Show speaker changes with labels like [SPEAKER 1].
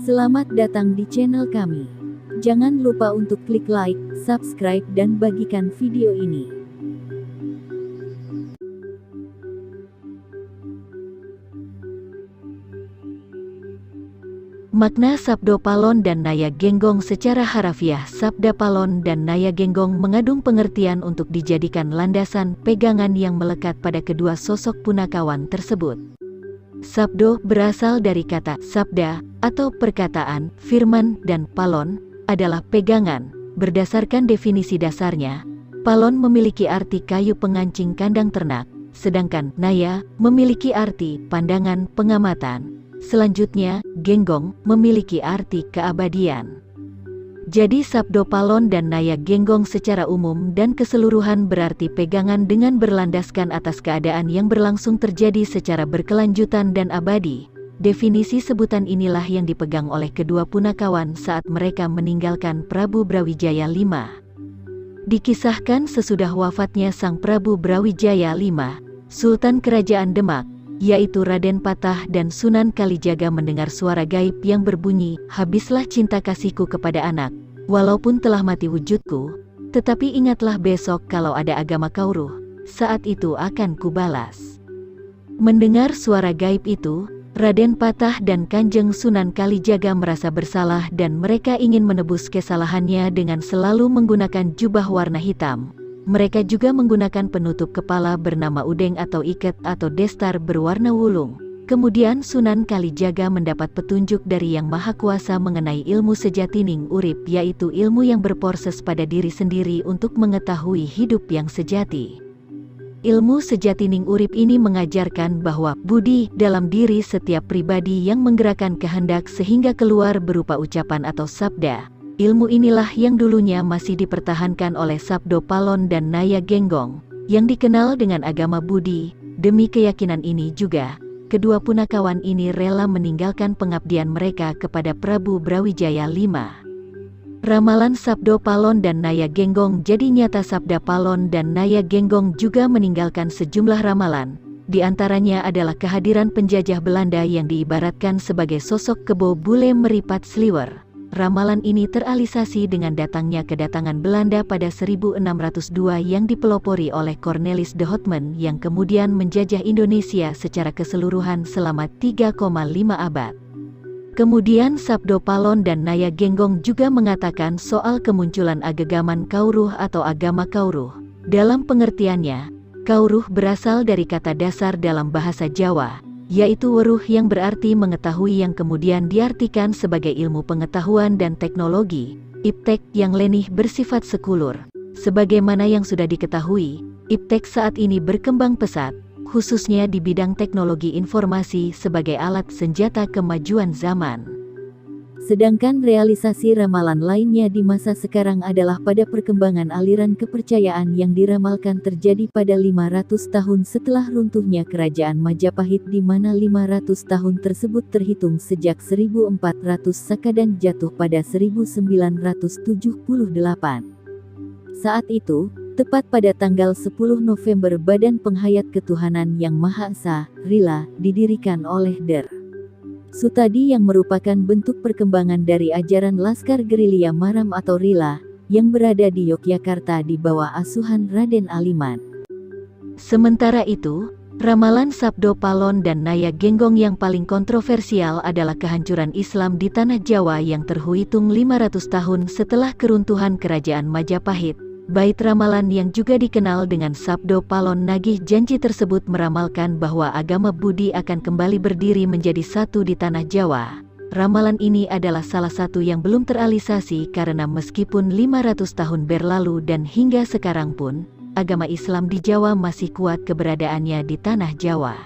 [SPEAKER 1] Selamat datang di channel kami. Jangan lupa untuk klik like, subscribe dan bagikan video ini.
[SPEAKER 2] Makna Sabdo Palon dan Naya Genggong. Secara harafiah, Sabda Palon dan Naya Genggong mengandung pengertian untuk dijadikan landasan pegangan yang melekat pada kedua sosok punakawan tersebut. Sabdo berasal dari kata sabda atau perkataan, firman, dan palon adalah pegangan. Berdasarkan definisi dasarnya, palon memiliki arti kayu pengancing kandang ternak, sedangkan naya memiliki arti pandangan pengamatan. Selanjutnya, genggong memiliki arti keabadian. Jadi Sabdo Palon dan Naya Genggong secara umum dan keseluruhan berarti pegangan dengan berlandaskan atas keadaan yang berlangsung terjadi secara berkelanjutan dan abadi. Definisi sebutan inilah yang dipegang oleh kedua punakawan saat mereka meninggalkan Prabu Brawijaya V. Dikisahkan sesudah wafatnya Sang Prabu Brawijaya V, Sultan Kerajaan Demak, yaitu Raden Patah dan Sunan Kalijaga mendengar suara gaib yang berbunyi, "Habislah cinta kasihku kepada anak, walaupun telah mati wujudku, tetapi ingatlah besok kalau ada agama Kauruh, saat itu akan kubalas." Mendengar suara gaib itu, Raden Patah dan Kanjeng Sunan Kalijaga merasa bersalah dan mereka ingin menebus kesalahannya dengan selalu menggunakan jubah warna hitam. Mereka juga menggunakan penutup kepala bernama udeng atau iket atau destar berwarna wulung. Kemudian Sunan Kalijaga mendapat petunjuk dari Yang Maha Kuasa mengenai ilmu sejatining urip, yaitu ilmu yang berproses pada diri sendiri untuk mengetahui hidup yang sejati. Ilmu sejatining urip ini mengajarkan bahwa budi dalam diri setiap pribadi yang menggerakkan kehendak sehingga keluar berupa ucapan atau sabda. Ilmu inilah yang dulunya masih dipertahankan oleh Sabdo Palon dan Naya Genggong, yang dikenal dengan agama Budi. Demi keyakinan ini juga, kedua punakawan ini rela meninggalkan pengabdian mereka kepada Prabu Brawijaya V. Ramalan Sabdo Palon dan Naya Genggong jadi nyata. Sabda Palon dan Naya Genggong juga meninggalkan sejumlah ramalan. Di antaranya adalah kehadiran penjajah Belanda yang diibaratkan sebagai sosok kebo bule meripat sliwer. Ramalan ini terrealisasi dengan datangnya kedatangan Belanda pada 1602 yang dipelopori oleh Cornelis de Houtman yang kemudian menjajah Indonesia secara keseluruhan selama 3,5 abad. Kemudian Sabdo Palon dan Naya Genggong juga mengatakan soal kemunculan agama Kauruh atau agama Kauruh. Dalam pengertiannya, Kauruh berasal dari kata dasar dalam bahasa Jawa, yaitu weruh yang berarti mengetahui, yang kemudian diartikan sebagai ilmu pengetahuan dan teknologi, iptek yang lenih bersifat sekulur. Sebagaimana yang sudah diketahui, iptek saat ini berkembang pesat, khususnya di bidang teknologi informasi sebagai alat senjata kemajuan zaman.
[SPEAKER 1] Sedangkan realisasi ramalan lainnya di masa sekarang adalah pada perkembangan aliran kepercayaan yang diramalkan terjadi pada 500 tahun setelah runtuhnya Kerajaan Majapahit, di mana 500 tahun tersebut terhitung sejak 1400 Saka dan jatuh pada 1978. Saat itu, tepat pada tanggal 10 November Badan Penghayat Ketuhanan Yang Maha Esa, RILA, didirikan oleh Der Sutadi yang merupakan bentuk perkembangan dari ajaran Laskar Gerilya Maram atau RILA, yang berada di Yogyakarta di bawah asuhan Raden Aliman.
[SPEAKER 2] Sementara itu, ramalan Sabdo Palon dan Naya Genggong yang paling kontroversial adalah kehancuran Islam di Tanah Jawa yang terhitung 500 tahun setelah keruntuhan Kerajaan Majapahit. Bait ramalan yang juga dikenal dengan Sabdo Palon Nagih Janji tersebut meramalkan bahwa agama Budi akan kembali berdiri menjadi satu di Tanah Jawa. Ramalan ini adalah salah satu yang belum terrealisasi karena meskipun 500 tahun berlalu dan hingga sekarang pun, agama Islam di Jawa masih kuat keberadaannya di Tanah Jawa.